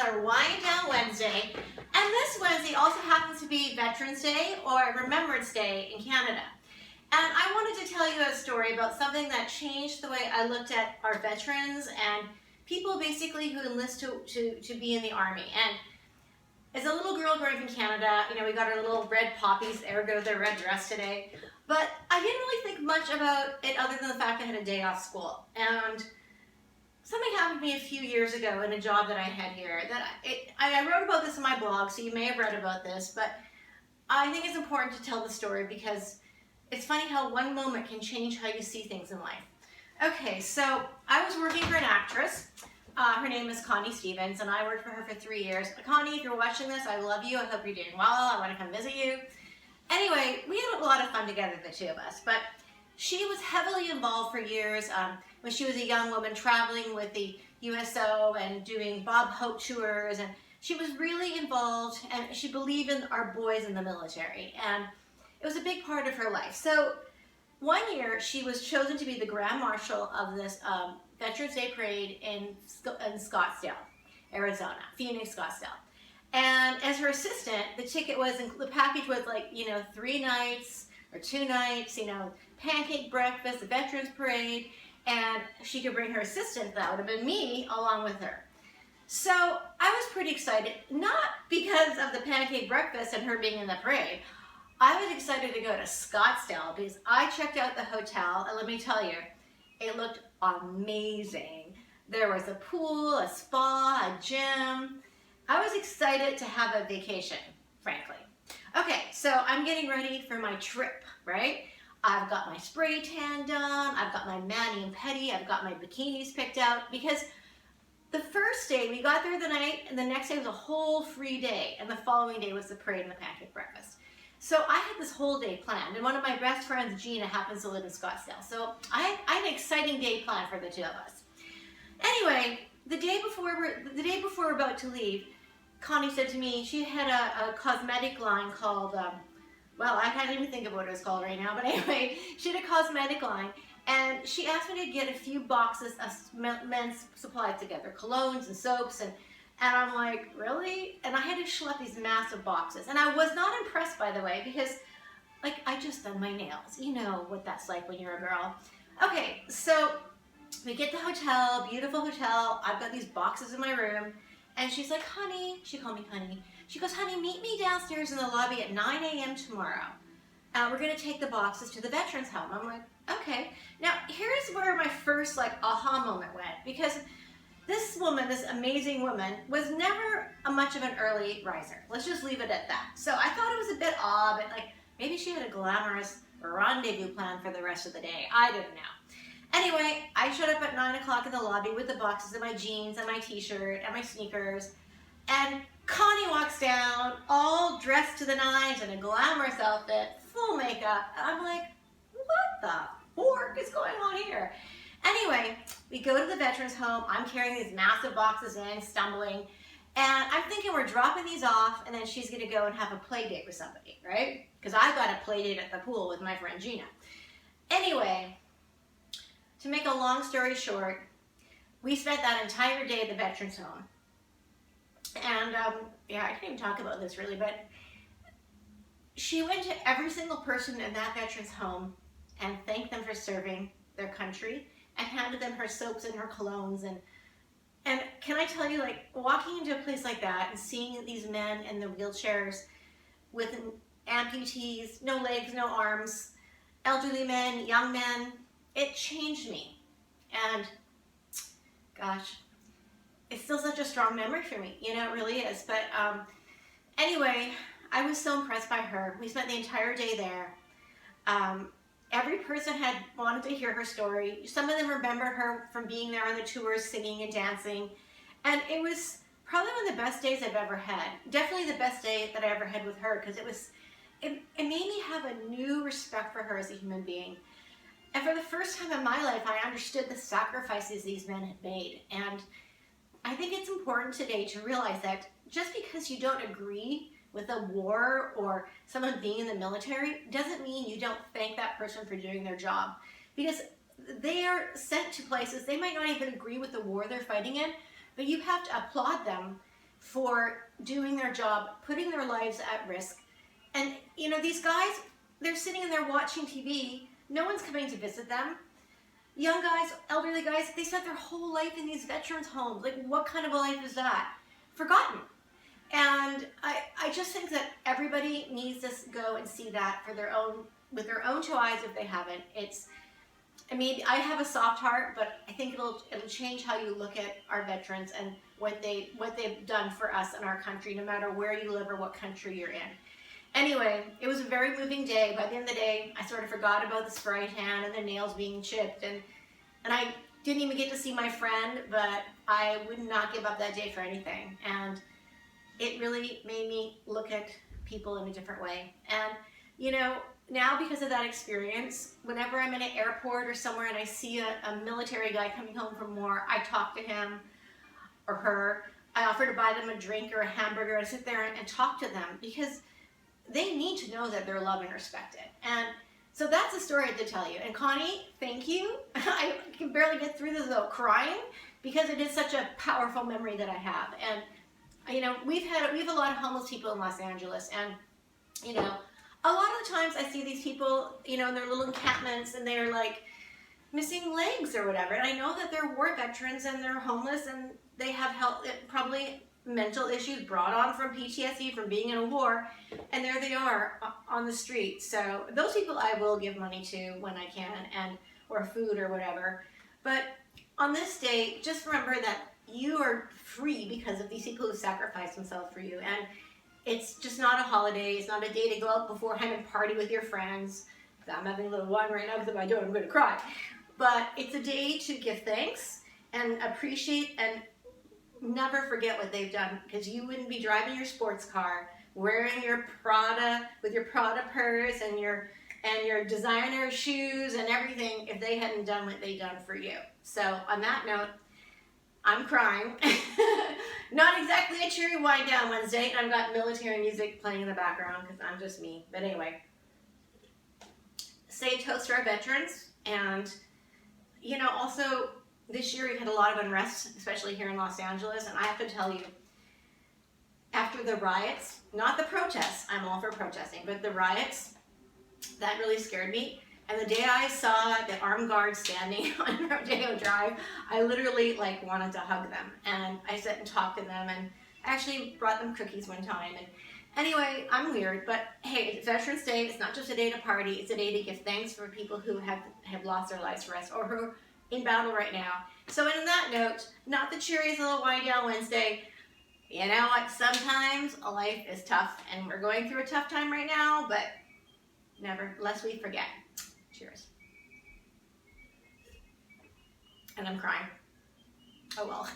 another Wind Down Wednesday, and this Wednesday also happens to be Veterans Day or Remembrance Day in Canada. And I wanted to tell you a story about something that changed the way I looked at our veterans and people basically who enlist to be in the Army. And as a little girl growing up in Canada, you know, we got our little red poppies, ergo their red dress today. But I didn't really think much about it other than the fact I had a day off school. And something happened to me a few years ago in a job that I had here. I wrote about this in my blog, so you may have read about this, but I think it's important to tell the story because it's funny how one moment can change how you see things in life. Okay, so I was working for an actress. Her name is Connie Stevens, and I worked for her for 3 years. Connie, if you're watching this, I love you. I hope you're doing well. I want to come visit you. Anyway, we had a lot of fun together, the two of us, but she was heavily involved for years when she was a young woman traveling with the USO and doing Bob Hope tours, and she was really involved, and she believed in our boys in the military, and it was a big part of her life. So one year, she was chosen to be the Grand Marshal of this Veterans Day Parade in Scottsdale, Arizona, Phoenix, Scottsdale. And as her assistant, the package was like, 3 nights or 2 nights, pancake breakfast, the Veterans Parade, and she could bring her assistant, that would have been me, along with her. So I was pretty excited, not because of the pancake breakfast and her being in the parade. I was excited to go to Scottsdale because I checked out the hotel, and let me tell you, it looked amazing. There was a pool, a spa, a gym. I was excited to have a vacation, frankly. Okay, so I'm getting ready for my trip, right? I've got my spray tan done, I've got my mani and pedi, I've got my bikinis picked out, because the first day, we got there the night, and the next day was a whole free day, and the following day was the parade and the pancake breakfast. So I had this whole day planned, and one of my best friends, Gina, happens to live in Scottsdale. So I had an exciting day planned for the two of us. Anyway, the day before we're about to leave, Connie said to me, she had a cosmetic line called, well, I can't even think of what it was called right now, but anyway, she had a cosmetic line, and she asked me to get a few boxes of men's supplies together, colognes and soaps, and I'm like, really? And I had to schlep these massive boxes, and I was not impressed, by the way, because, I just done my nails. You know what that's like when you're a girl. Okay, so we get the hotel, beautiful hotel. I've got these boxes in my room. And she's like, honey, she called me honey. She goes, honey, meet me downstairs in the lobby at 9 a.m. tomorrow. We're going to take the boxes to the veterans home. I'm like, okay. Now, here's where my first, aha moment went. Because this woman, this amazing woman, was never much of an early riser. Let's just leave it at that. So I thought it was a bit odd, but, maybe she had a glamorous rendezvous plan for the rest of the day. I didn't know. Anyway, I showed up at 9 o'clock in the lobby with the boxes and my jeans and my t-shirt and my sneakers. And Connie walks down, all dressed to the nines in a glamorous outfit, full makeup. And I'm like, what the fork is going on here? Anyway, we go to the veterans home. I'm carrying these massive boxes in, stumbling. And I'm thinking we're dropping these off, and then she's going to go and have a play date with somebody, right? Because I've got a play date at the pool with my friend Gina. Anyway, to make a long story short, we spent that entire day at the veterans home. And yeah, I can't even talk about this really, but she went to every single person in that veterans home and thanked them for serving their country and handed them her soaps and her colognes. And can I tell you, walking into a place like that and seeing these men in the wheelchairs with amputees, no legs, no arms, elderly men, young men, it changed me. And gosh, it's still such a strong memory for me. It really is. But anyway, I was so impressed by her. We spent the entire day there. Every person had wanted to hear her story. Some of them remember her from being there on the tours, singing and dancing. And it was probably one of the best days I've ever had. Definitely the best day that I ever had with her, because it made me have a new respect for her as a human being. And for the first time in my life, I understood the sacrifices these men had made. And I think it's important today to realize that just because you don't agree with a war or someone being in the military doesn't mean you don't thank that person for doing their job. Because they are sent to places, they might not even agree with the war they're fighting in, but you have to applaud them for doing their job, putting their lives at risk. And you know, these guys, they're sitting in there watching TV. No one's coming to visit them. Young guys, elderly guys, they spent their whole life in these veterans homes. Like, what kind of a life is that? Forgotten. And I just think that everybody needs to go and see that for their own, with their own two eyes if they haven't. I mean, I have a soft heart, but I think it'll change how you look at our veterans and what they've done for us in our country, no matter where you live or what country you're in. Anyway, it was a very moving day. By the end of the day, I sort of forgot about the spray tan and the nails being chipped, and I didn't even get to see my friend, but I would not give up that day for anything. And it really made me look at people in a different way. And you know, now because of that experience, whenever I'm in an airport or somewhere and I see a military guy coming home from war, I talk to him or her. I offer to buy them a drink or a hamburger. I sit there and talk to them because they need to know that they're loved and respected. And so that's a story I did tell you. And Connie, thank you. I can barely get through this without crying because it is such a powerful memory that I have. And you know, we have a lot of homeless people in Los Angeles, and you know, a lot of the times I see these people, you know, in their little encampments, and they're like missing legs or whatever. And I know that they're war veterans and they're homeless and they have health, probably mental issues brought on from PTSD from being in a war, and there they are on the street. So those people I will give money to when I can, and or food or whatever. But on this day, just remember that you are free because of these people who sacrificed themselves for you. And it's just not a holiday. It's not a day to go out beforehand and party with your friends. I'm having a little wine right now because if I don't, I'm going to cry. But it's a day to give thanks and appreciate and never forget what they've done, because you wouldn't be driving your sports car, wearing your Prada, with your Prada purse and your designer shoes and everything if they hadn't done what they done for you. So on that note, I'm crying. Not exactly a cheery wind down Wednesday, and I've got military music playing in the background because I'm just me. But anyway, say toast to our veterans. And you know, also this year we've had a lot of unrest, especially here in Los Angeles, and I have to tell you, after the riots, not the protests, I'm all for protesting, but the riots, that really scared me. And the day I saw the armed guards standing on Rodeo Drive, I literally like wanted to hug them. And I sat and talked to them, and I actually brought them cookies one time. And anyway, I'm weird, but hey, it's Veterans Day. It's not just a day to party. It's a day to give thanks for people who have lost their lives for us or who are in battle right now. So on that note, not the cheeriest little wind down Wednesday. You know what? Sometimes life is tough, and we're going through a tough time right now, but never, lest we forget. Cheers. And I'm crying. Oh well.